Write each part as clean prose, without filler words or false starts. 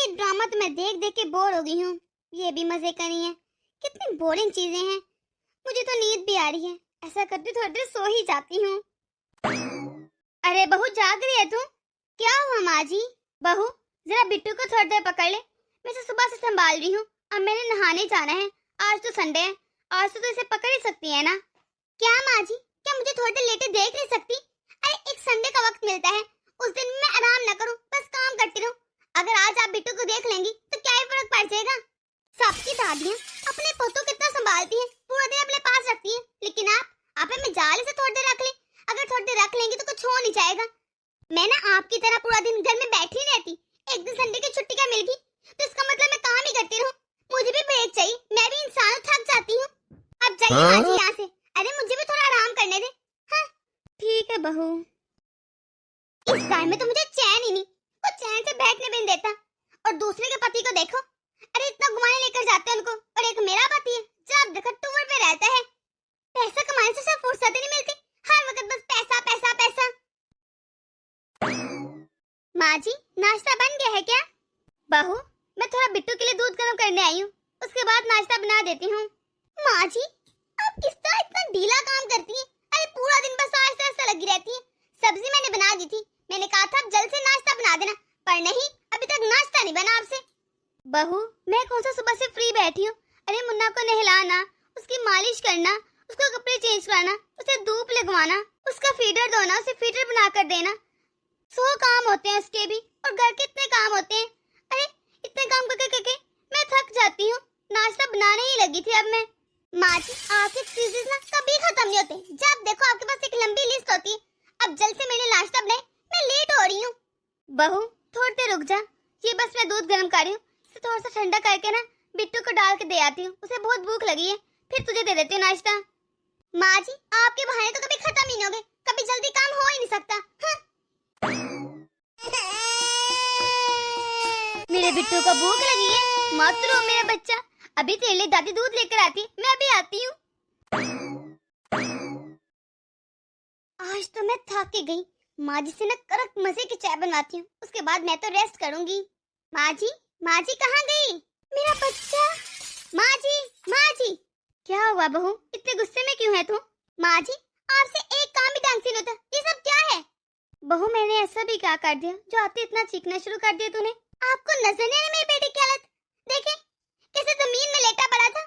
ये ड्रामा तो मैं देख देख के बोर हो गई हूँ। ये भी मजे का नहीं है। कितनी बोरिंग चीजें हैं। मुझे तो नींद भी आ रही है। ऐसा करती थोड़ी देर सो ही जाती हूँ। अरे बहू जाग रही है तू? क्या हुआ माँ जी? बहू जरा बिट्टू को थोड़ी देर पकड़ ले। मैं इसे सुबह से संभाल रही हूँ। अब मैंने नहाने जाना है। आज तो संडे है। आज तो इसे पकड़ ही सकती है ना? क्या माँ जी, क्या मुझे थोड़ी देर लेटे देख नहीं सकती? अरे एक संडे का वक्त मिलता है, उस दिन मैं आराम ना करूं, बस काम करती रहूं। अगर आज आप बिट्टू को देख लेंगी तो क्या ही फर्क पड़ जाएगा? सबकी दादियां अपने पोतों कितना संभालती हैं, पूरा दिन अपने पास रखती हैं, लेकिन आप हमें जाल से थोड़ी देर रख ले। अगर थोड़ी देर रख लेंगी तो कुछ हो नहीं जाएगा। मैं ना आपकी तरह पूरा दिन घर में बैठी नहीं रहती। एक दिन संडे की छुट्टी का मिल गई तो इसका मतलब मैं काम ही करती रहूं। मुझे भी ब्रेक चाहिए, मैं भी इंसान हूं, थक जाती हूँ। अब जाइए माँ जी यहाँ से। अरे मुझे भी थोड़ा आराम करने दे। हाँ ठीक है बहू। इस घर में तो मुझे चैन ही नहीं। वो चैन से बैठने भी नहीं देता। और दूसरे के पति को देखो, अरे इतना घुमाने लेकर जाते हैं उनको। और एक मेरा पति है जब देखो टूर पे रहता है। पैसा कमाने से सिर्फ फुर्सत ही नहीं मिलती, हर वक्त बस पैसा पैसा पैसा। माँ जी नाश्ता बन गया है क्या? बहू मैं थोड़ा बिट्टू के लिए दूध गर्म करने आई हूँ, उसके बाद नाश्ता बना देती हूँ। माँ जी आप किस तरह इतना ढीला काम करती हैं? अरे पूरा दिन बस आहिस्ता आहिस्ता लगी रहती हैं। सब्जी मैंने बना दी थी, मैंने कहा था जल्द से नाश्ता बना देना, पर नहीं, अभी तक नाश्ता नहीं बना आपसे। बहू मैं कौन सा सुबह से फ्री बैठी हूँ। अरे मुन्ना को नहलाना, उसकी मालिश करना, उसको कपड़े चेंज करना, उसे धूप लगवाना, उसका फीडर धोना, उसे फीडर बना कर देना, 100 काम होते हैं उसके भी। और घर के इतने काम होते हैं। अरे इतने काम करके करके मैं थक जाती हूँ। नाश्ता बनाने ही लगी थी अब मैं। माँ जी आपके एक्सक्यूजेस ना कभी खत्म नहीं होते। जब देखो आपके पास एक लंबी लिस्ट होती है। अब जल्द से मैंने नाश्ता बनाए, मैं लेट हो रही हूँ। बहू थोड़ी देर रुक जा, ये बस मैं दूध गर्म कर रही हूँ। इसे थोड़ा सा ठंडा करके ना बिट्टू को डाल के दे आती हूँ, उसे बहुत भूख लगी है, फिर तुझे दे देती हूँ नाश्ता। माँ जी आपके बहाने तो कभी खत्म ही नहीं होंगे, कभी जल्दी काम हो ही नहीं सकता। हाँ? मेरे बिट्टू को भूख लगी है, मत रो मेरा बच्चा, अभी तेरे लिए दादी दूध लेकर आती है, मैं अभी आती हूँ। आज तो मैं थक के गई। माँ जी से ना कड़क मजे की चाय बनवाती हूँ, उसके बाद मैं तो रेस्ट करूंगी। माँ जी कहाँ गई? मेरा बच्चा। माँ जी क्या हुआ बहू, इतने गुस्से में क्यों है तू? माँ जी आपसे एक काम भी ढंग से नहीं होता, ये सब क्या है? बहू मैंने ऐसा भी क्या कर दिया जो आते इतना चीखना शुरू कर दिया तूने? आपको नजर नहीं आ रही मेरे बेटे की हालत? देखे कैसे जमीन में लेटा पड़ा था।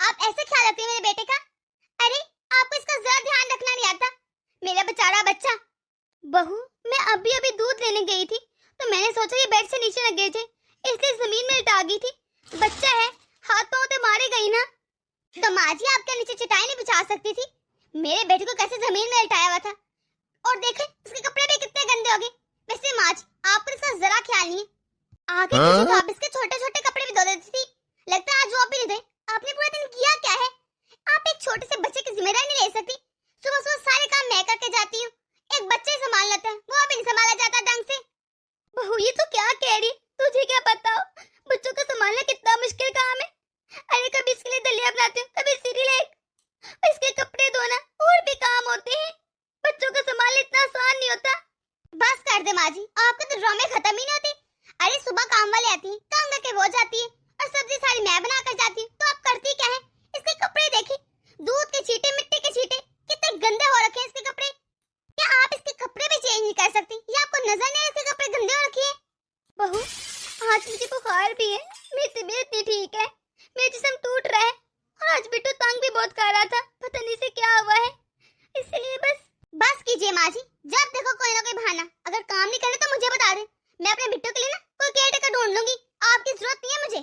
आप ऐसे ख्याल रखते हैं मेरे बेटे का? अरे आपको इसका जरा ध्यान रखना नहीं आता, मेरा बेचारा बच्चा। बहू मैं अभी अभी दूध लेने गई थी तो मैंने सोचा ये बेड से नीचे लग गए थे, इसलिए जमीन में लेटा गई थी। बच्चा है, हाथ पांव तो मारे गई ना। तो माँ जी आपके नीचे चटाई नहीं बिछा सकती थी? मेरे बेटे को कैसे जमीन में लेटाया हुआ था, और देखे उसके कपड़े भी कितने गंदे हो गए। वैसे माँ जी आपको इसका जरा ख्याल नहीं है। आगे पीछे तो आप इसके छोटे छोटे कपड़े भी धो देती थी, लगता है आज वो भी नहीं धोए। आपने पूरा दिन किया क्या है? आप एक छोटे से बच्चे की जिम्मेदारी नहीं ले सकती। सुबह सुबह सारे काम मैं करके जाती हूँ, एक बच्चे संभाल लेता है, वो भी नहीं संभाला जाता ढंग से। बहू ये तो क्या कह रही, तुझे क्या पता बच्चों को संभालना कितना मुश्किल काम है। अरे कभी इसके लिए दलिया बनाती हूँ, कभी सीरियल, इसके कपड़े धोना, और भी काम होते हैं। बच्चों को संभालना इतना आसान नहीं होता। बस कर दे माँ जी, आपके तो ड्रामे खत्म ही नहीं होते। अरे सुबह काम वाले आती है, काम करके वो जाती है, और सब्जी सारी मैं बना कर जाती हूँ, तो आप करती क्या है? इसके कपड़े देखिए, दूध के छींटे, मिट्टी के छींटे, कितने गंदे हो रखे हैं इसके कपड़े। क्या आप इसके कपड़े भी चेंज नहीं कर सकती? या आपको नजर नहीं इसके कपड़े गंदे हो रखे हैं? बहू आज मुझे बुखार भी है, मेरी तबीयत नहीं ठीक है, मेरा जिस्म टूट रहा है, और आज बिट्टू तंग भी बहुत कर रहा था, पता नहीं से क्या हुआ है, इसलिए बस कीजिए माँ जी, जब देखो कोई ना कोई बहाना। अगर काम नहीं करे तो मुझे बता दे, मैं अपने बिट्टू के लिए ना कोई केयरटेकर ढूंढ लूंगी, आपकी जरूरत नहीं है मुझे।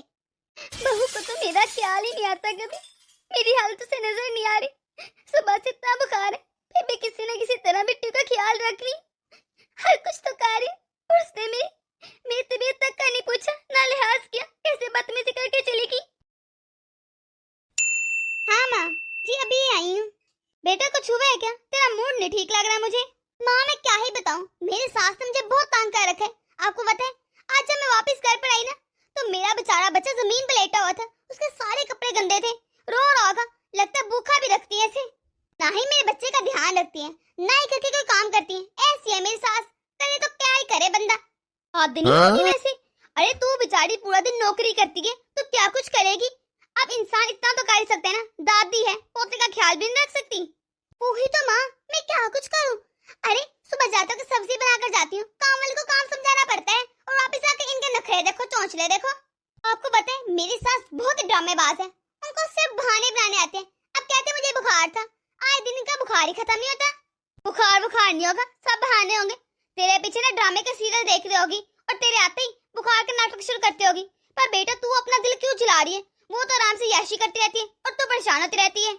बहू को तो मेरा ख्याल ही नहीं आता कभी, मेरी हालत से नजर नहीं आ रही। सुबह से इतना बुखार है, फिर भी किसी न किसी तरह बिट्टू का ख्याल रख रही, हर कुछ तो कर रही, और उसने मेरी तबीयत तक का नहीं पूछा, ना लिहाज किया, कैसे बदतमीजी करके चली गई। हाँ माँ जी अभी आई हूँ। बेटा कुछ हुआ है क्या? तेरा मूड नहीं ठीक लग रहा मुझे। माँ मैं क्या ही बताऊँ, मेरी सास ने मुझे बहुत तंग कर रखा है। आपको पता है आज जब मैं वापस घर पर आई ना, तो मेरा बेचारा बच्चा जमीन पे लेटा हुआ था, उसके सारे कपड़े गंदे थे, रो रहा होगा, लगता है भूखा भी रखती है ऐसे, ना ही मेरे बच्चे का ध्यान रखती है, ना ही करके कोई काम करती है। ऐसी है मेरी सास, करे तो क्या ही करे बंदा। आदमी होगी वैसे, अरे तू बेचारी पूरा दिन नौकरी करती है तो क्या कुछ करेगी। अब इंसान इतना तो कर ही सकते हैं ना, दादी है, पोते का ख्याल भी नहीं रख सकती। वही तो माँ, मैं क्या कुछ करूँ। अरे सुबह जाता हूँ सब्जी बनाकर जाती हूँ, काम वाले को काम समझाना पड़ता है और वापस आके इनके नखरे देखो, चौंचले देखो। आपको पता है मेरी सास बहुत ड्रामेबाज है, उनको सिर्फ बहाने बनाने आते हैं। अब कहते मुझे बुखार था, आए दिन इनका बुखार ही खत्म नहीं होता। बुखार नहीं होगा, सब बहाने होंगे। तेरे पीछे ना ड्रामे का सीरियल देख रही होगी और तेरे आते ही बुखार के नाटक शुरू करती होगी। पर बेटा तू अपना दिल क्यों जला रही है, वो तो आराम से याशी करती रहती है और तू परेशान होती रहती है।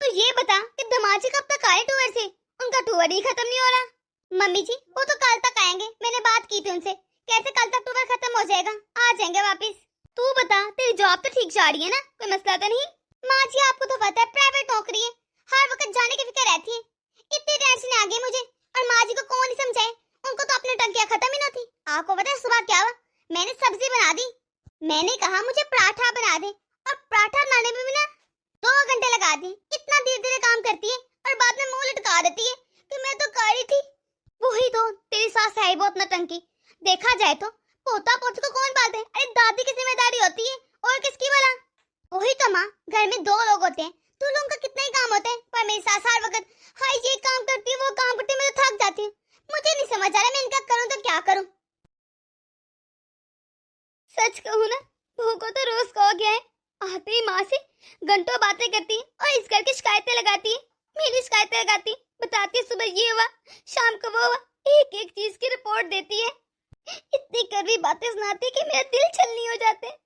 तो ये बता कि धमाजी कब तक आए टूर से, उनका टूर ही खत्म नहीं हो रहा। मम्मी जी वो तो कल तक आएंगे, मैंने बात की थी उनसे, कैसे कल तक टूर खत्म हो जाएगा, आ जाएंगे वापिस। तू बता तेरी जॉब तो ठीक जा रही है ना, कोई मसला तो नहीं। माँ जी आपको तो पता है प्राइवेट नौकरी है, हर वक्त जाने की फिक्र रहती है। इतनी टेंशन आ गई मुझे, और माँ जी को कौन ही समझाए, उनको तो अपनी टंकियां खत्म ही न थी। आपको पता है सुबह क्या हुआ, मैंने सब्जी बना दी, मैंने कहा मुझे पराठा बना दे, और पराठा बनाने में भी ना 2 घंटे लगा दिए। इतना धीरे धीरे काम करती है और बाद में मुंह लटका देती है कि मैं तो कर रही थी। वही तो तेरी सास है बहुत नौटंकी। देखा जाए तो पोता पोती को कौन पालते हैं, अरे दादी की जिम्मेदारी होती है और किसकी भला। वही तो माँ, घर में 2 लोग होते हैं, तो लोगों का कितना ही काम होता है, पर मेरी सास हर वक्त हाय ये काम करती है वो काम करती है, मैं तो थक जाती हूँ। मुझे नहीं समझ आ रहा मैं इनका करूँ तो क्या करूँ। सच कहूँ ना, बहू को तो रोज कहो गया है, आते ही माँ से घंटों बातें करती है और इस घर की शिकायतें लगाती है, मेरी शिकायतें लगाती है, बताती है सुबह ये हुआ शाम को वो हुआ, एक एक चीज की रिपोर्ट देती है। इतनी कड़वी बातें सुनाती है कि मेरा दिल छलनी हो जाते हैं।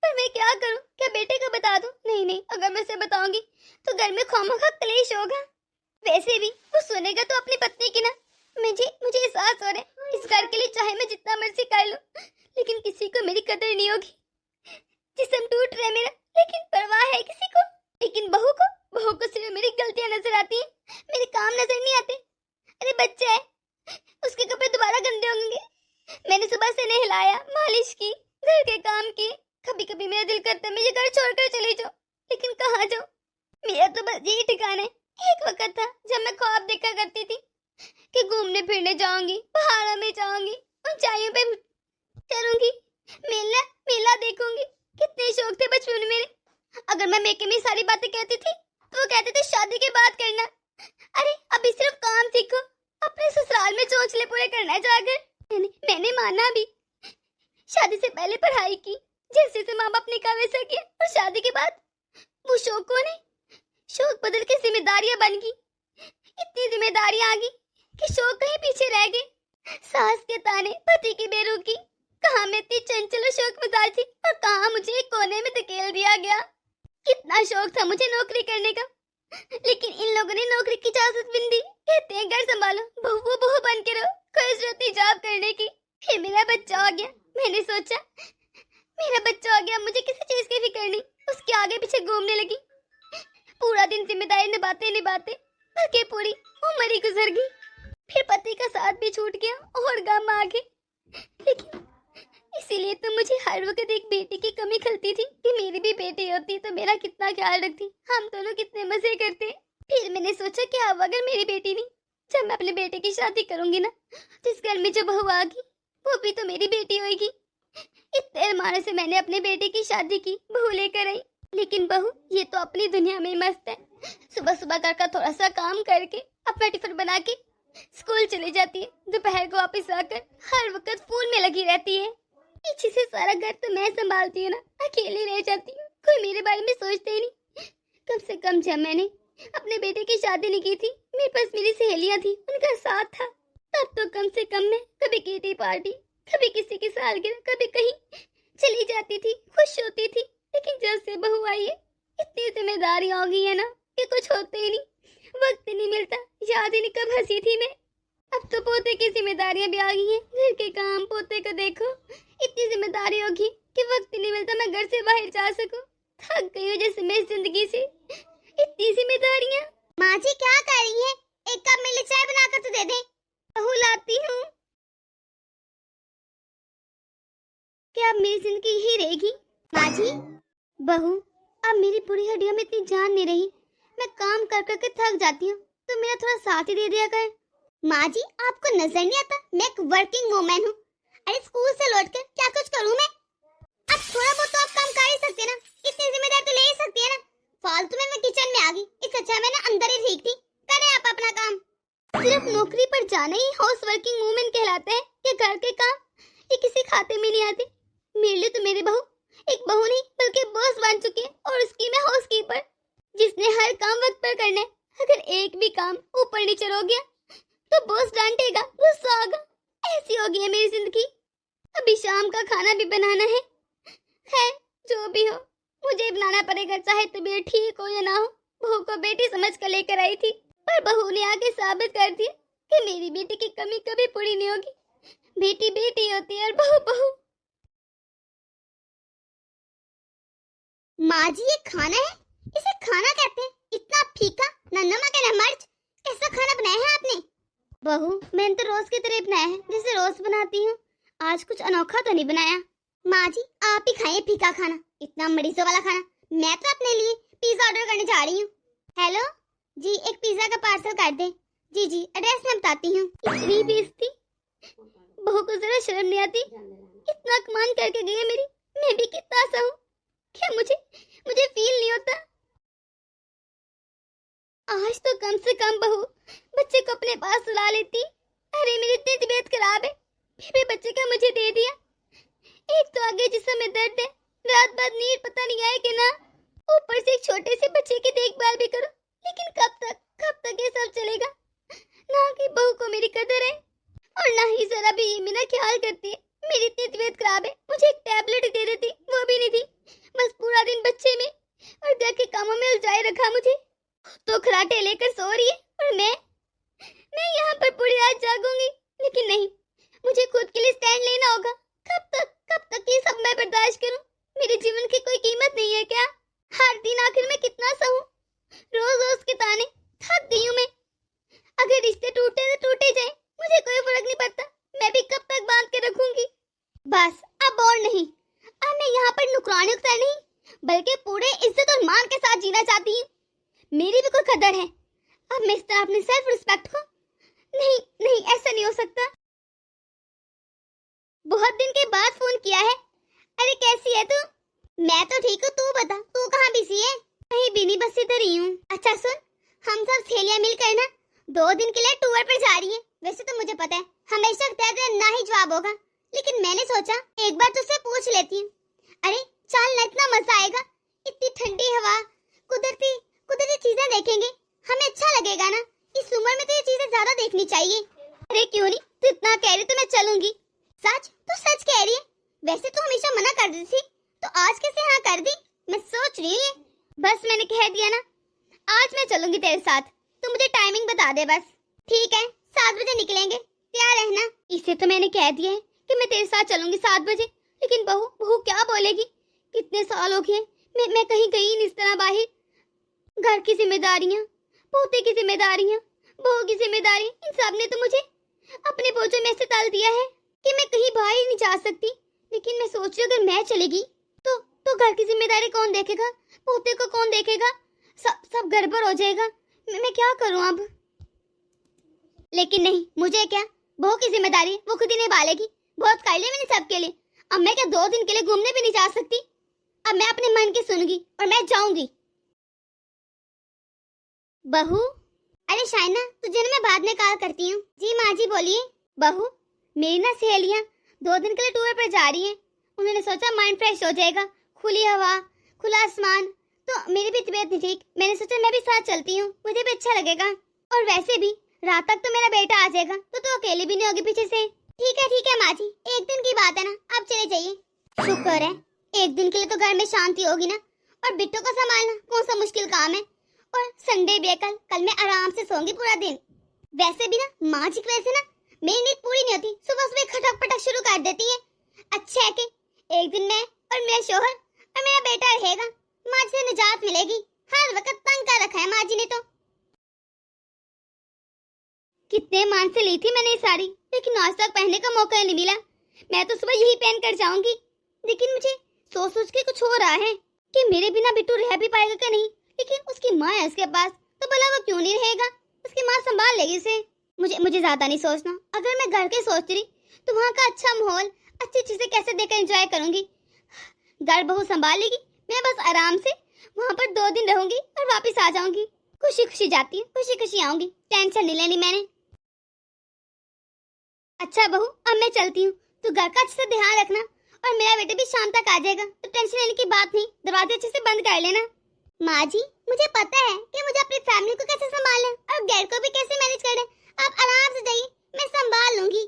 पर मैं क्या करूं, क्या बेटे को बता दूं? नहीं, अगर मैं उसे बताऊंगी तो घर में खामखा क्लेश होगा। वैसे भी वो सुनेगा तो अपनी पत्नी की ना। मुझे एहसास हो रहा है इस घर के लिए चाहे मैं जितना मर्जी कर लूं, लेकिन किसी को मेरी कदर नहीं होगी। जिस्म टूट रहा है मेरा, लेकिन परवाह है किसी को। लेकिन बहू को सिर्फ मेरी गलतियां नजर आती हैं, मेरे काम नजर नहीं आते। अरे बच्चा है, उसके कपड़े दोबारा गंदे होंगे। मैंने सुबह से नहलाया, मालिश की, घर के काम किए। कभी कभी मेरा दिल करता है मैं ये घर छोड़कर चली जाऊं, लेकिन कहाँ जाऊं, मेरा तो बस यही ठिकाना है। एक वक्त था जब मैं ख्वाब देखा करती थी कि घूमने फिरने जाऊंगी, पहाड़ों में जाऊंगी, ऊंचाइयों पे चलूंगी, मेला देखूंगी। कितने शौक थे बचपन में मेरे। अगर मैं मेके में सारी बातें कहती थी तो वो कहते थे शादी के बाद करना। अरे अभी सिर्फ काम सीखो, अपने ससुराल में चोंचले पूरे करना है जाकर। मैंने माना भी, शादी से पहले पढ़ाई की, जैसे से माँ बाप ने कहा वैसा किया, और शादी के बाद वो शौकों ने शौक बदल के जिम्मेदारियां बन गई। इतनी जिम्मेदारियां आ गई कि शौक कहीं पीछे रह गए। सास के ताने, पति की बेरुखी, कहाँ मैं इतनी चंचल और शौक मिजाज थी और कहाँ मुझे एक कोने में धकेल दिया गया। कितना शौक था मुझे नौकरी करने का, लेकिन इन लोगों ने नौकरी की इजाजत भी नहीं दी। कहते हैं घर संभालो, बहू बन के रहो, कोई जरूरत नहीं जॉब करने की। फिर मेरा बच्चा हो गया, मैंने सोचा मेरा बच्चा हो गया, मुझे किसी चीज की फिक्र नहीं। उसके आगे पीछे घूमने लगी, पूरा दिन जिम्मेदारी निभाते बल्कि पूरी उम्र ही गुजर गई। फिर पति का साथ भी छूट गया और गम आ गए। लेकिन इसीलिए तो मुझे हर वक्त एक बेटी की कमी खलती थी कि मेरी भी बेटी होती तो मेरा कितना ख्याल रखती, हम दोनों कितने मजे करते। फिर मैंने सोचा कि अब अगर मेरी बेटी नहीं, जब मैं अपने बेटे की शादी करूंगी ना, तो इस घर में जो बहू आगी वो भी तो मेरी बेटी होगी। इतने अरमानों से मैंने अपने बेटे की शादी की, बहू लेकर आई, लेकिन बहू ये तो अपनी दुनिया में मस्त है। सुबह सुबह घर का थोड़ा सा काम करके अपना टिफिन बना के स्कूल चली जाती है, दोपहर को वापस आकर हर वक्त फोन में लगी रहती है। पीछे से सारा घर तो मैं संभालती हूँ ना, अकेली रह जाती हूँ, कोई मेरे बारे में सोचते ही नहीं। कम से कम जब मैंने अपने बेटे की शादी नहीं की थी, मेरे पास मेरी सहेलियां थी, उनका साथ था, तब तो कम से कम मैं कभी किटी पार्टी, कभी किसी की सालगिरह, कभी कहीं चली जाती थी, खुश होती थी। लेकिन जब से बहू आई है, इतनी जिम्मेदारी हो गई है ना कि कुछ होते ही नहीं, वक्त नहीं मिलता, याद ही नहीं कब हंसी थी मैं। अब तो पोते की जिम्मेदारियां भी आ गई हैं, घर के काम, पोते को देखो, इतनी जिम्मेदारी होगी कि वक्त नहीं मिलता मैं घर से बाहर जा सकूं। थक गई हूँ जैसे मैं जिंदगी से, इतनी जिम्मेदारियां। माँ जी क्या कर रही है, एक कप मेरे लिए चाय बनाकर तो दे दे। बहू लाती हूँ। क्या अब मेरी जिंदगी ही रहेगी? माँ जी, बहू अब मेरी पूरी हड्डियों में इतनी जान नहीं रही, मैं काम कर करके थक जाती हूँ, तो मेरा थोड़ा साथ ही दे दिया कर। माँ जी आपको नजर नहीं आता मैं एक वर्किंग वुमेन हूँ। अरे स्कूल से लौटकर क्या कुछ करूँ मैं, जाना ही हाउस वर्किंग वूमेन कहलाता है। ये घर के काम ये किसी खाते में नहीं आते। मेरे लिए तो मेरी बहू एक बहू नहीं बल्कि बॉस बन चुकी है, और उसकी मैं हाउस कीपर, जिसने हर काम वक्त पर करना है। अगर एक भी काम ऊपर नीचे हो गया तो बॉस डांटेगा, गुस्सा होगा। ऐसी हो गई है मेरी जिंदगी। अभी शाम का खाना भी बनाना है। खैर जो भी हो मुझे बनाना पड़ेगा, चाहे तबीयत ठीक हो या ना हो। बहू को बेटी समझ कर लेकर आई थी, पर बहू ने आके साबित कर दिया कि मेरी बेटी की कमी कभी पूरी नहीं होगी। बेटी बेटी होती है और बहू बहू। माँ जी ये खाना है, इसे खाना कहते हैं। इतना फीका, ना नमक है ना मिर्च। कैसा खाना बनाया है आपने? बहू मैंने तो रोज की तरह बनाया है, जैसे रोज बनाती हूँ। आज कुछ अनोखा तो नहीं बनाया। माँ जी आप ही खाइए फीका खाना, इतना मरीजों वाला खाना। मैं तो अपने लिए पिज्जा ऑर्डर करने जा रही हूँ। हेलो जी, एक पिज्जा का पार्सल कर दे। जी जी, एड्रेस मैं बताती हूँ। इतनी बेइज्जती, बहू को जरा शर्म नहीं आती? इतना कमान करके गई है मेरी, मैं भी कितना सहूं? क्या मुझे फील नहीं होता? आज तो कम से कम बहू बच्चे को अपने पास सुला लेती। अरे मेरी इतनी तबीयत खराब है, फिर भी बच्चे का मुझे दे दिया। एक तो आगे जिसमें में दर्द है, रात बाद नींद पता नहीं आए कि ना, ऊपर से एक छोटे से बच्चे की देखभाल भी करो। लेकिन कब तक ये सब चलेगा? ना कि बहू को मेरी कदर है और ना ही जरा भी ये मेरा ख्याल करती है। मेरी इतनी तबीयत खराब है, मुझे एक टैबलेट दे देती, वो भी नहीं दी। बस पूरा दिन बच्चे में और घर के कामों में उलझाए रखा मुझे। तो खराटे लेकर सो रही है और मैं यहाँ पर पूरी रात जागूंगी। लेकिन नहीं, मुझे खुद के लिए स्टैंड लेना होगा। कब तक ये सब मैं बर्दाश्त करूं? मेरे जीवन की कोई कीमत नहीं है क्या? हर दिन आखिर में कितना सहूं? रोज के ताने, थक गई हूं मैं। अगर रिश्ते टूटे तो टूटे जाए, मुझे कोई फर्क नहीं पड़ता। मैं भी कब तक बांध के रखूंगी? बस अब और नहीं। अब मैं यहाँ पर नुकरानी उतर नहीं, बल्कि पूरे इज्जत और मान के साथ जीना चाहती हूँ। मेरी भी कोई कदर है। अब मैं इस तरह अपनी सेल्फ रिस्पेक्ट को नहीं ऐसा नहीं हो सकता। बहुत दिन के बाद फोन किया है। अरे कैसी है तू? मैं तो ठीक हूँ, तू बता, तू कहाँ बिजी है? कहीं भी नहीं, बस इधर ही हूँ। अच्छा सुन, हम सब सहेलियां मिलकर ना 2 दिन के लिए टूर पर जा रही है। वैसे तो मुझे पता है हमेशा तेरा ना ही जवाब होगा, लेकिन मैंने सोचा एक बार तुझसे पूछ लेती हूँ। अरे चल ना, इतना मजा आएगा। इतनी ठंडी हवा, कुदरती चीजें देखेंगे, हमें अच्छा लगेगा ना। इस उम्र में तो ये चीजें ज्यादा देखनी चाहिए। अरे क्यों नहीं, तू इतना कह रही तो मैं चलूंगी। सच? तू सच कह रही है? वैसे तो हमेशा मना कर देती थी, तो आज कैसे हाँ कर दी? मैं सोच रही हूँ, बस मैंने कह दिया ना, आज मैं चलूंगी तेरे साथ। तू मुझे टाइमिंग बता दे बस। ठीक है, 7 बजे निकलेंगे, तैयार रहना। इसे तो मैंने कह दिया है कि मैं तेरे साथ चलूंगी 7 बजे, लेकिन बहू क्या बोलेगी? कितने साल हो गए मैं कहीं गई नहीं इस तरह बाहर। घर की जिम्मेदारियां, पोते की जिम्मेदारियां, बहू की जिम्मेदारी, इन सब ने तो मुझे अपने बोझों में से डाल दिया है कि मैं कहीं बाहर ही नहीं जा सकती। लेकिन मैं सोच रही हूँ अगर मैं चलेगी तो घर की जिम्मेदारी कौन देखेगा? पोते को कौन देखेगा? सब गड़बड़ हो जाएगा। मैं क्या करूँ अब? लेकिन नहीं, मुझे क्या, बहू की जिम्मेदारी वो खुद ही निभालेगी। बहुत कर लिया मैंने सबके लिए। अब मैं क्या 2 दिन के लिए घूमने भी नहीं जा सकती? अब मैं अपने मन की सुनूंगी और मैं जाऊंगी। बहू, अरे शाइना तुझे ना मैं बाद में कॉल करती हूँ। जी माँ जी बोलिए। बहू मेरी ना सहेलियाँ 2 दिन के लिए टूर पर जा रही हैं। उन्होंने सोचा माइंड फ्रेश हो जाएगा, खुली हवा, खुला आसमान। तो मेरी भी तबीयत नहीं ठीक, मैंने सोचा मैं भी साथ चलती हूँ, मुझे भी अच्छा लगेगा। और वैसे भी रात तक तो मेरा बेटा आ जाएगा, तो अकेली भी नहीं होगी पीछे से। ठीक है माँ जी, 1 दिन की बात है ना, आप चले जाइए। शुक्र है 1 दिन के लिए तो घर में शांति होगी ना। और बिट्टू को संभालना कौन सा मुश्किल काम है। और संडे भी है कल मैं आराम से सोऊंगी पूरा दिन। वैसे भी ना माँ जी की वजह से ना मेरी नींद पूरी नहीं होती, सुबह खटक पटक शुरू कर देती है। अच्छा है कि एक दिन मैं और मेरा शोहर और मेरा बेटा रहेगा, माँ जी से निजात मिलेगी। हर वक्त तंग कर रखा है माँ जी ने। तो कितने मान से ली थी मैंने ये साड़ी, लेकिन आज तक पहनने का मौका नहीं मिला। मैं तो सुबह यही पहन कर जाऊंगी। लेकिन मुझे सोच के कुछ हो रहा है कि मेरे बिना बिट्टू रह भी पाएगा कि नहीं। लेकिन उसकी माँ है उसके पास, तो भला वो क्यों नहीं रहेगा? उसकी माँ संभाल लेगी उसे। मुझे ज्यादा नहीं सोचना। अगर मैं घर के सोच रही तो वहाँ का अच्छा माहौल, अच्छी चीजें कैसे देखकर एंजॉय करूंगी। घर बहू संभाल लेगी, मैं बस आराम से वहाँ पर 2 दिन रहूंगी और वापस आ जाऊंगी। खुशी खुशी जाती हूँ, खुशी खुशी आऊंगी, टेंशन नहीं लेनी मैंने। अच्छा बहू, अब मैं चलती हूँ। तू घर का अच्छे से ध्यान रखना और मेरा बेटा भी शाम तक आ जाएगा, तो टेंशन लेने की बात नहीं। दरवाजे अच्छे से बंद कर लेना। माँ जी, मुझे पता है कि मुझे अपनी फैमिली को कैसे संभालना है और घर को भी कैसे मैनेज करना है। आप आराम से जाइए, मैं संभाल लूंगी।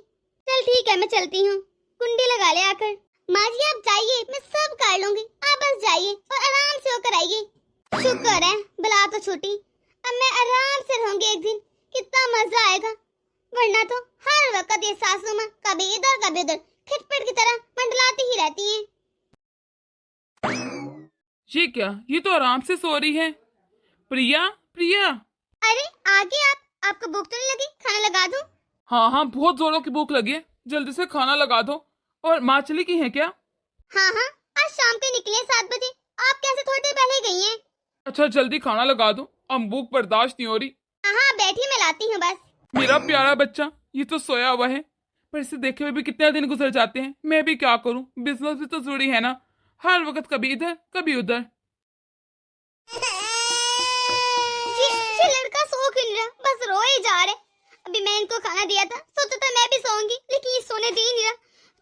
चल ठीक है, मैं चलती हूँ। कुंडी लगा ले आकर। माँ जी आप जाइए, मैं सब कर लूंगी। आप बस जाइए और आराम से होकर आइए। शुक्र है बला तो छूटी। अब मैं आराम से रहूंगी एक दिन। कितना मजा आएगा, वरना तो हर वक्त ये सासू माँ कभी इधर कभी उधर खिटपिट की तरह मंडलाती ही रहती हैं। ये क्या, ये तो आराम से सो रही है। प्रिया, प्रिया। अरे आगे आपको भूख तो नहीं लगी? खाना लगा दूं? हाँ हाँ, बहुत जोरों की भूख लगी है, जल्दी से खाना लगा दो। और माँ चली की है क्या? हाँ हाँ, आज शाम के निकले 7 बजे। आप कैसे थोड़ी देर पहले गई हैं? अच्छा जल्दी खाना लगा दो, अब भूख बर्दाश्त नहीं हो रही। हाँ बैठी, मैं लाती हूँ बस। मेरा प्यारा बच्चा ये तो सोया हुआ है, पर इसे देखे हुए भी कितने दिन गुजर जाते हैं। मैं भी क्या करूँ, बिजनेस भी तो जुड़ी है ना, हर वक्त कभी इधर कभी उधर। ये लड़का सो क्यों नहीं रहा, बस रोए जा रहे। अभी मैं इनको खाना दिया था, सोचा था मैं भी सोऊंगी, लेकिन ये सोने दे ही नहीं रहा।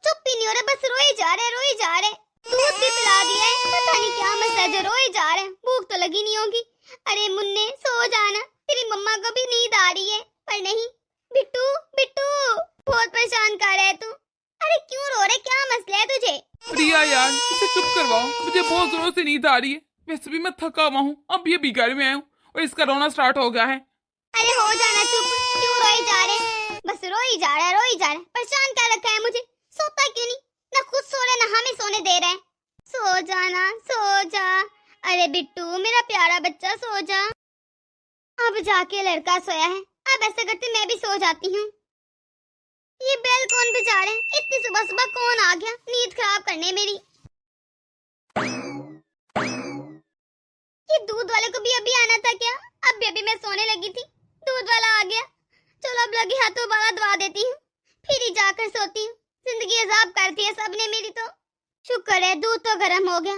चुप ही नहीं हो रहा, बस रोए जा रहे रोए जा रहे। दूध भी पिला दिया है, पता नहीं क्या मसला है जो रोए जा रहे हैं। भूख तो लगी नहीं होगी। अरे मुन्ने सो जाना, तेरी मम्मा को भी नींद आ रही है। पर नहीं, बिट्टू बिट्टू बहुत परेशान कर रहा है तू। अरे क्यों रो रहे, क्या मसला है तुझे? प्रिया यार इसे चुप करवाओ, मुझे बहुत जोरों से नींद आ रही है। वैसे भी मैं थका हुआ हूँ, अब ये भी घर में आया हूँ और इसका रोना स्टार्ट हो गया है। अरे हो जाना चुप, क्यों रोए जा रहे? बस रोई जा रहा है रोई जा रहा है, परेशान कर रखा है मुझे। सोता क्यों नहीं, ना खुद सो रहा ना हमें सोने दे रहा है। सो जाना, सो जा। अरे बिट्टू मेरा प्यारा बच्चा, सो जा। अब जाके लड़का सोया है, अब ऐसा करते मैं भी सो जाती हूँ। ये बेल कौन बजा रहे हैं? इतनी सुबह सुबह कौन आ गया नींद खराब करने मेरी? ये दूध वाले को भी अभी आना था क्या? अब अभी मैं सोने लगी थी, दूध वाला आ गया। चलो अब लगी हाथों वाला दवा देती हूँ, फिर ही जाकर सोती हूँ। जिंदगी अजाब करती है सबने मेरी तो। शुक्र है दूध तो गर्म हो गया,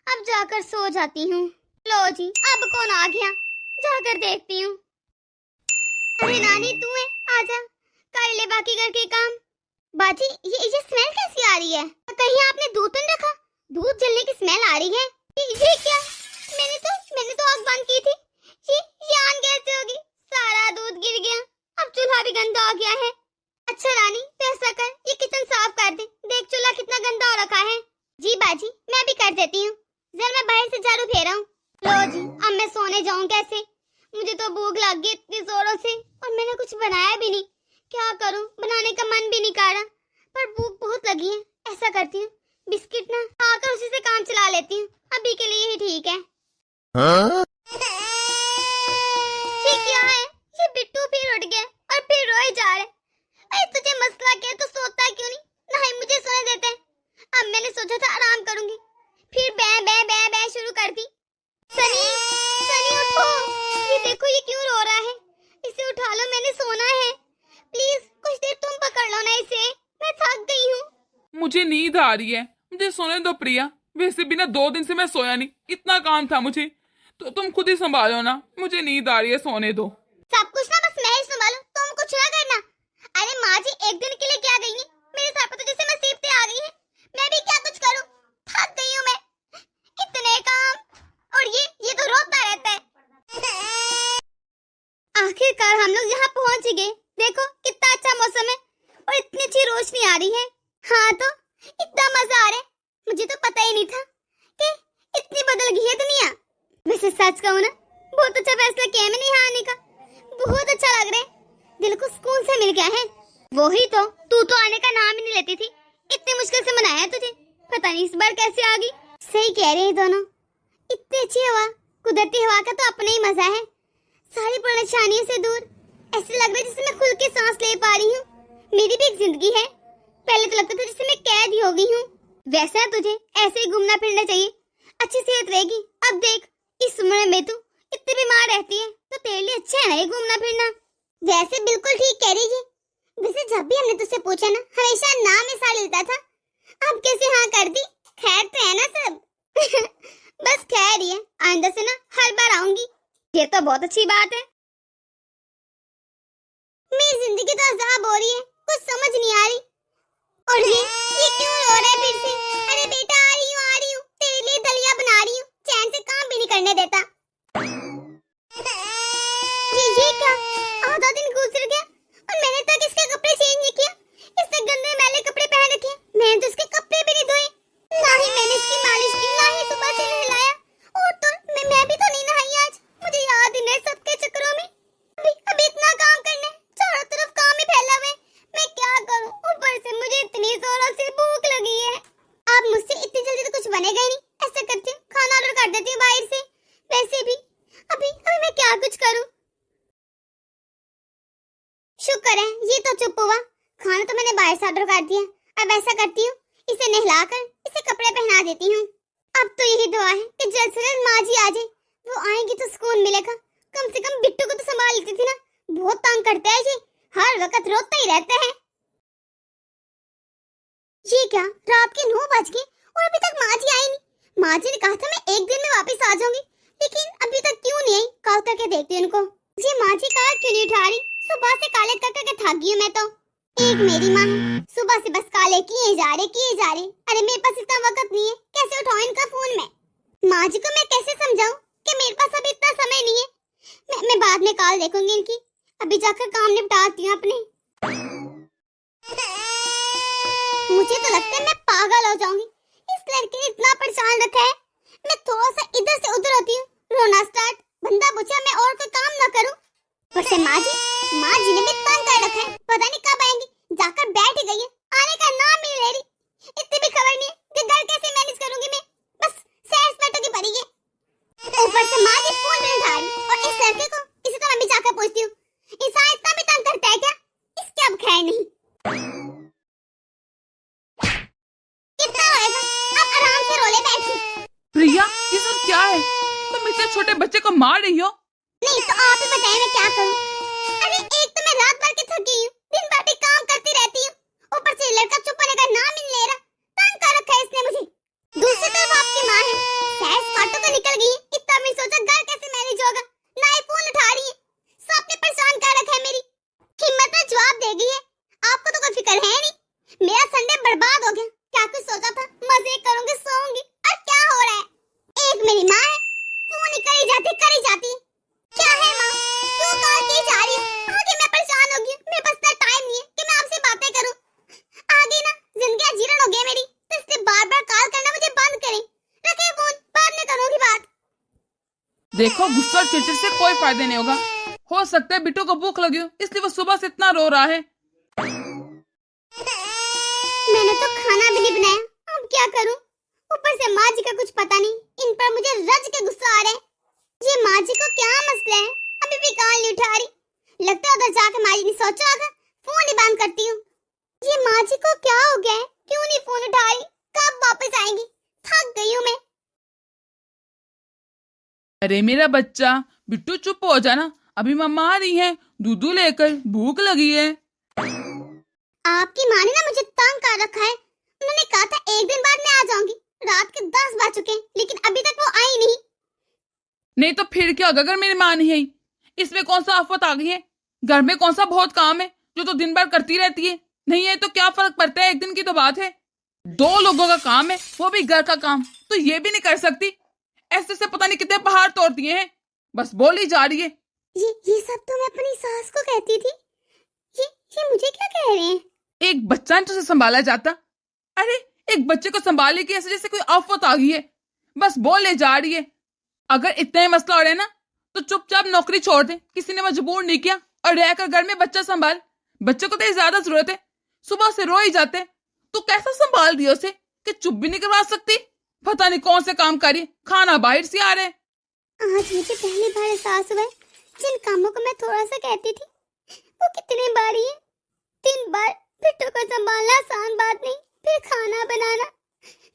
अब जाकर सो जाती हूँ। लो जी, अब कौन आ गया, जाकर देखती हूँ। अरे नानी तू है, आजा कर ले बाकी घर के काम। बाजी ये स्मेल कैसी आ रही है? कहीं आपने दूध तो नहीं रखा? दूध जलने की स्मेल आ रही है। ये क्या? मैंने तो आग बंद की थी। ये आन कैसे होगी? सारा दूध गिर गया, अब चूल्हा भी गंदा हो गया है। अच्छा रानी तो ऐसा कर, ये किचन साफ कर दे, देख चूल्हा कितना गंदा हो रखा है। जी बाजी मैं भी कर देती हूँ, जरा मैं बाहर से झाड़ू फेरा हूँ। लो जी, अब मैं सोने जाऊँ कैसे? मुझे तो भूख लग गई इतनी जोरों से, और मैंने कुछ बनाया भी नहीं। क्या करूँ, बनाने का मन भी नहीं कर रहा, पर भूख बहुत लगी है। ऐसा करती हूँ बिस्किट ना खाकर उसी से काम चला लेती हूँ, अभी के लिए ही ठीक है। हाँ? ये क्या है? ये बिट्टू फिर उठ गया और फिर रोए जा रहे। अरे तुझे मसला क्या है, तो सोता क्यों नहीं? नहीं मुझे सोने देते हैं। अब मैंने सोचा था आराम करूंगी, फिर बै बै बै बै शुरू कर दी। सनी सनी उठो, ये देखो ये क्यों रो रहा है, इसे उठा लो, मैंने सोना है। प्लीज कुछ देर तुम पकड़ लो ना इसे, मैं थक गई हूँ। मुझे नींद आ रही है, मुझे सोने दो प्रिया। वैसे भी ना 2 दिन से मैं सोया नहीं, इतना काम था मुझे, तो तुम खुद ही संभालो ना, मुझे नींद आ रही है, सोने दो। सब कुछ ना बस मैं ही संभालूं, तुम कुछ ना करना। अरे माँ जी एक दिन के लिए क्या गई है, मेरे सर पर तो जैसे मुसीबतें आ गई हैं। मैं भी क्या कुछ करूं, थक गई हूँ मैं, इतने काम। और ये तो रोता रहता है। आखिरकार हम लोग यहाँ पहुँच गए। देखो कितना अच्छा मौसम है और इतनी अच्छी रोशनी आ रही है। हाँ तो इतना मजा आ रहा है, मुझे तो पता ही नहीं था कि इतनी बदल गई है दुनिया। वैसे सच कहूँ ना, बहुत अच्छा फैसला किया मैंने यहाँ आने का, बहुत अच्छा लग रहा है, दिल को सुकून से मिल गया है। वही तो, तू तो आने का नाम ही नहीं लेती थी, इतनी मुश्किल से मनाया तुझे, पता नहीं इस बार कैसे आ गई। सही कह रहे हैं दोनों, इतनी अच्छी हवा, कुदरती हवा का तो अपना ही मजा है, सारी परेशानियों से दूर। ऐसे लग रहा है जैसे मैं खुल के सांस ले पा रही हूँ। मेरी भी एक जिंदगी है, पहले तो लगता था जैसे मैं कैद ही हो गई हूँ। वैसा तुझे ऐसे ही घूमना फिरना चाहिए, अच्छी सेहत रहेगी। अब देख इस उम्र में तू इतनी बीमार रहती है, तो तेरे लिए अच्छा है ना ये घूमना फिरना। वैसे बिल्कुल ठीक कह रही है। वैसे जब भी हमने तुझसे पूछा ना, हमेशा ना में साड़ लेता था, अब कैसे हाँ कर दी? खैर तो है ना सब? बस खैर ही है, आइंदा से ना हर बार आऊंगी। ये तो बहुत अच्छी बात है। मेरी जिंदगी तो अजाब हो रही है, कुछ समझ नहीं आ रही। और ये क्यों रो रहा है फिर से? अरे बेटा आ रही हूँ, तेरे लिए दलिया बना रही हूँ, चैन से काम भी नहीं करने देता। ये क्या? आधा दिन गुजर गया और मैंने तक इसके कपड़े चेंज नहीं किया। इसने गंदे मैले कपड़े पहन रखे हैं, मैंने तो इसके कपड़े भी नहीं धोए, ना ही मैंने इसकी मालिश की, ना ही सुबह से नहलाया। और तो मैं भी तो नहीं नहाई आज, मुझे याद ही नहीं सबके चक्करों में। अभी इतना काम करना है, चारों तरफ काम ही फैला हुआ है, मैं क्या करूं? ऊपर से मुझे इतनी जोरों से भूख लगी है। अब मुझसे इतनी जल्दी तो कुछ बनेगा ही नहीं। ऐसा करती हूँ, खाना ऑर्डर कर देती हूँ बाहर से। वैसे भी अभी मैं क्या कुछ करूं? शुक्र है ये तो चुप हुआ। खाना तो मैंने बाहर से ऑर्डर कर दिया। अब ऐसा करती हूँ, इसे नहलाकर इसे कपड़े पहना देती हूँ। अब तो यही दुआ है कि जल्द से जल्द माँ जी आ जाए, वो आएंगी तो सुकून मिलेगा। कम से कम बिट्टू को तो संभाल लेती थी ना, बहुत तंग करता है ये, हर वक्त रोता ही रहता है। ये क्या, रात के 9 बज गए और अभी तक माँ जी आई नहीं। माँ जी ने कहा था मैं एक दिन में वापस आ जाऊंगी, लेकिन अभी तक क्यों नहीं आई? कॉल करके देखती हूँ उनको। ये माँ जी कहा क्यों नहीं उठा रही? सुबह से काले कर करके थक गई हूँ मैं तो। एक मेरी माँ है, सुबह से बस काले किए जा रहे। अरे मेरे पास इतना वक्त नहीं है, कैसे उठाऊं इनका फोन मैं? माँ जी को मैं कैसे समझाऊं कि मेरे पास अभी इतना समय नहीं है। मैं बाद में कॉल देखूंगी इनकी, अभी जाकर काम निपटाती हूँ अपने। मुझे तो लगता है मैं पागल हो जाऊंगी, इस लड़के ने इतना परेशान रखा है। मैं थोड़ा सा इधर से उधर होती हूँ, रोना स्टार्ट, बंदा पूछा मैं और कोई काम ना करूं। वैसे माँ जी ने भी तंग कर रखा है, पता नहीं कब आएंगी। जाकर बैठ ही गई है, आने का नाम नहीं ले रही। इतनी भी खबर नहीं है कि घर कैसे मैनेज करूंगी मैं, बस सैर बैठो की पड़ी है। ऊपर से माँ जी फोन नहीं उठा रही, और इस लड़के को इसी तरह मैं जाकर पूछती हूँ, इंसान इतना भी तंग करता है क्या? इसके अब खैर नहीं। कितना होएगा, अब आराम से रोले बैठी। प्रिया ये सब क्या है? तुम इतने छोटे बच्चे को मार रही हो? नहीं तो आप ही बताएं मैं क्या करूं? अरे एक तो मैं रात भर की थकी हूं, दिन भर भी काम करती रहती हूं, ऊपर से लड़का चुप होने का नाम ही नहीं ले रहा, तंग कर रखा है इसने मुझे। दूसरी तरफ आपकी माँ है, सैर फाटो का निकल गई, इतना भी सोचा घर कैसे मैनेज होगा, ना ही फोन उठा रही है, सबने परेशान कर रखा है मेरी। हिम्मत में जवाब दे गई है, आपको तो कोई फिक्र है नहीं। मेरा संडे बर्बाद हो गया, क्या कुछ सोचा था मजे करूंगी सोऊंगी, और क्या हो रहा है? एक मेरी माँ है, फोन ही करी जाती। क्या है माँ, क्यों कॉल की जा रही है? आगे मैं परेशान हो गई, मेरे पास इतना टाइम नहीं है कि मैं आपसे बातें करूं। आगे ना जिंदगी जीर्ण हो गई मेरी, तो इसलिए बार-बार कॉल करना मुझे बंद करें। रखे फोन, बाद में करूंगी बात। देखो गुस्सा और चिड़चिड़ से कोई फायदा नहीं होगा। हो सकता है बिट्टू को भूख लगी हो, इसलिए वो सुबह से इतना रो रहा है। मैंने तो खाना भी नहीं बनाया, अब क्या करूं? ऊपर से माँ जी का कुछ पता नहीं, इन पर मुझे रज के गुस्सा आ रहा है। ये माँ जी को क्या मसला है, अभी भी कॉल नहीं उठा रही। लगता है उधर जाकर माँ जी ने सोचा होगा, फोन ही बंद करती हूँ। ये माँ जी को क्या हो गया है, क्यों नहीं फोन उठा रही? कब वापस आएंगी? थक गई हूँ मैं। अरे मेरा बच्चा बिट्टू चुप हो जाना, अभी मम्मा आ रही है दूध लेकर, भूख लगी है। आपकी माँ ने ना मुझे तंग कर रखा है, उन्होंने कहा था एक दिन बाद मैं आ जाऊंगी। रात के 10 बज चुके हैं, लेकिन अभी तक वो आई नहीं। नहीं तो फिर क्या होगा अगर मेरी माँ नहीं आई? इसमें कौन सा आफत आ गई है? घर में कौन सा बहुत काम है जो तो दिन भर करती रहती है? नहीं है तो क्या फर्क पड़ता है, एक दिन की तो बात है। 2 लोगों का काम है, वो भी घर का काम, तो ये भी नहीं कर सकती? ऐसे से पता नहीं कितने पहाड़ तोड़ दिए हैं, बस बोली जा रही है। ये सब तो मैं अपनी सास को कहती थी, ये मुझे क्या कह रहे हैं? एक बच्चा तो उसे संभाला जाता? अरे एक बच्चे को संभाले की ऐसे जैसे कोई आफत आ गई है, बस बोले जा रही है। अगर इतना ही मसला हो रहा है ना तो चुपचाप नौकरी छोड़ दे, किसी ने मजबूर नहीं किया, और रहकर घर में बच्चा संभाल। बच्चे को तो ज्यादा जरूरत है, सुबह से रो ही जाते, तो कैसा संभाल रही है उसे कि चुप भी नहीं करवा सकती? पता नहीं कौन से काम करी, खाना बाहर से आ रहे। आज मुझे पहली बार एहसास हुआ जिन कामों को मैं थोड़ा सा कहती थी वो कितने बारी है। 3 बार बिट्टू को संभालना आसान बात नहीं, फिर खाना बनाना,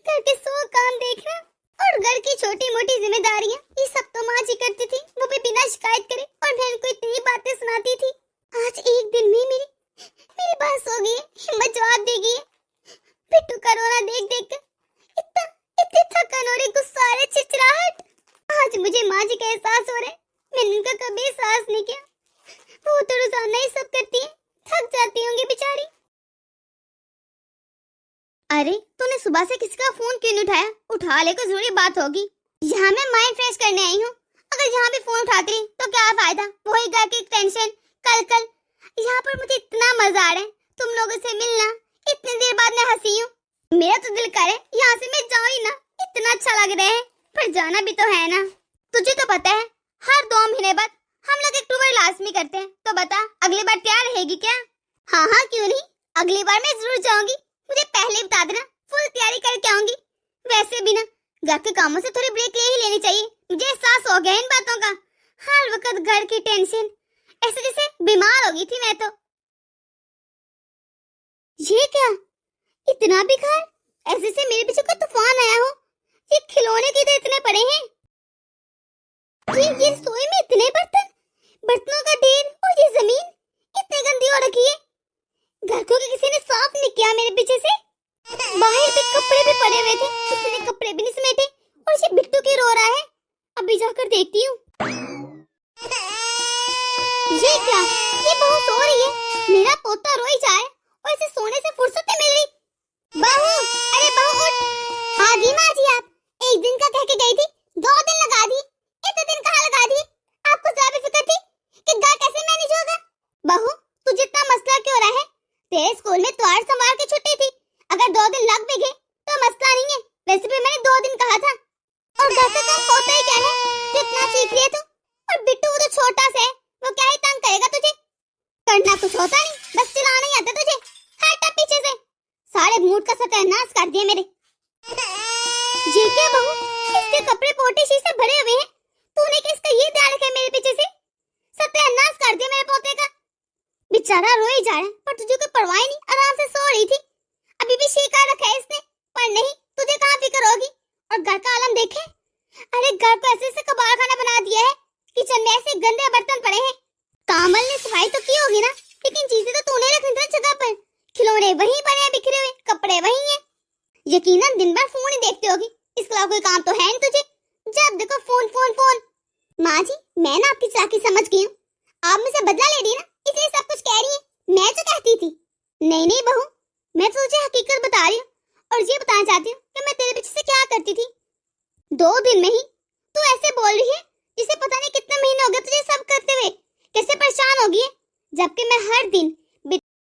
घर के 100 काम देखना और घर की छोटी मोटी जिम्मेदारियां, ये सब तो माँ जी करती थी, वो भी बिना शिकायत करे, और मैं उनको इतनी बातें सुनाती थी। आज एक दिन में मेरी बस हो गई, हिम्मत जवाब दे गई। बिट्टू का रोना देख देख कर इतनी थकन और गुस्सा और चिड़चिड़ाहट। आज मुझे माँ जी का एहसास हो रहा है, मैंने उनका कभी एहसास नहीं किया। वो तो रोजाना ही सब करती है, थक जाती होंगी बेचारी। तूने सुबह से किसी का फोन क्यों नहीं उठाया? उठा ले, कोई जरूरी बात होगी। यहाँ मैं माइंड फ्रेश करने आई हूँ। अगर यहाँ भी फोन उठाती रही तो क्या फायदा? वही घर की टेंशन, कल यहाँ पर मुझे इतना मजा आ रहा है तुम लोगों से मिलना। इतनी देर बाद मैं हंसी हूँ। मेरा तो दिल करे यहाँ से मैं जाऊँ ही ना, इतना अच्छा लग रहा है। पर जाना भी तो है ना। तुझे तो पता है हर 2 महीने बाद हम लोग एक टूर लाजमी करते हैं। तो बता अगली बार तैयार रहेगी क्या? हाँ क्यों नहीं, अगली बार मैं जरूर जाऊंगी। मुझे पहले बता देना, फुल तैयारी करके आऊंगी। वैसे भी ना घर के कामों से थोड़ी ब्रेक ले ही लेनी चाहिए। मुझे एहसास हो गया इन बातों का। हर वक्त घर की टेंशन, ऐसे जैसे बीमार हो गई थी मैं तो। ये क्या, इतना बिखार, ऐसे से मेरे पीछे कोई तूफान आया हो। ये खिलौने किधर इतने पड़े हैं? ये रसोई में इतने बर्तन, बर्तनों का ढेर, और ये जमीन इतनी गंदी हो रखी है। घर को किसी ने साफ नहीं किया मेरे पीछे से। बाहर पे कपड़े भी पड़े हुए थे, किसी ने कपड़े भी नहीं समेटे। और ये बिट्टू क्यों रो रहा है? अभी जाकर देखती हूँ। ये क्या, ये बहू सो रही है। मेरा पोता रोई जाए और इसे सोने से फुर्सत नहीं मिल रही। बहू, अरे बहू उठ। हाँ जी माँ जी, आप एक दिन का कह के गई थी, 2 दिन लगा दी। इतने दिन कहाँ लगा दी? आपको ज्यादा फिक्र थी कि घर कैसे मैनेज होगा? बहू तुझे इतना मसला क्यों रहा है? तेरे स्कूल में त्योहार संभाल के छुट्टी थी। अगर 2 दिन लग भी गए तो मसला नहीं है। वैसे भी मैंने 2 दिन कहा था। और घर का काम होता ही क्या है, जितना सीख लिया तू। और बिट्टू वो तो छोटा सा है, वो क्या ही तंग करेगा तुझे? करना कुछ होता नहीं, बस चलाना ही आता तुझे। हट पीछे से, सारे मूड का सत्यानाश कर दिया मेरे। ये क्या बहू, इसके कपड़े पोटे शीशे भरे हुए हैं। तूने किसका ये ध्यान रखा मेरे पीछे से? सत्यानाश कर दिया मेरे पोते का। बेचारा रोई जा रहा है, पर तुझे कोई परवाह नहीं, आराम से सो रही थी। अभी भी शिकार रखा है इसने, पर नहीं, तुझे कहाँ फिक्र होगी। और घर का आलम देखे, अरे घर को ऐसे से कबाड़ खाना बना दिया है। किचन में ऐसे गंदे बर्तन पड़े हैं। कामल ने सफाई तो की होगी ना, लेकिन चीजें तो तूने रखी थी जगह पर। खिलौने वहीं पड़े हैं बिखरे हुए, कपड़े वहीं हैं। यकीनन दिन भर फोन ही देखती होगी, इसके अलावा कोई काम तो है नहीं तुझे। जब देखो फोन फोन फोन। माँ जी, मैं ना आपकी चालाकी समझ गई हूँ। आप मुझसे बदला ले रही है ना, इसलिए सब कुछ कह रही है। मैं जो कहती थी, नहीं बहू, मैं तो तुझे हकीकत बता रही हूँ। और ये बताना चाहती हूँ कि मैं तेरे पीछे से क्या करती थी। 2 दिन में ही तू ऐसे बोल रही है जिसे पता नहीं कितने महीने हो गए तुझे सब करते हुए। कैसे परेशान हो गई है, जबकि मैं हर दिन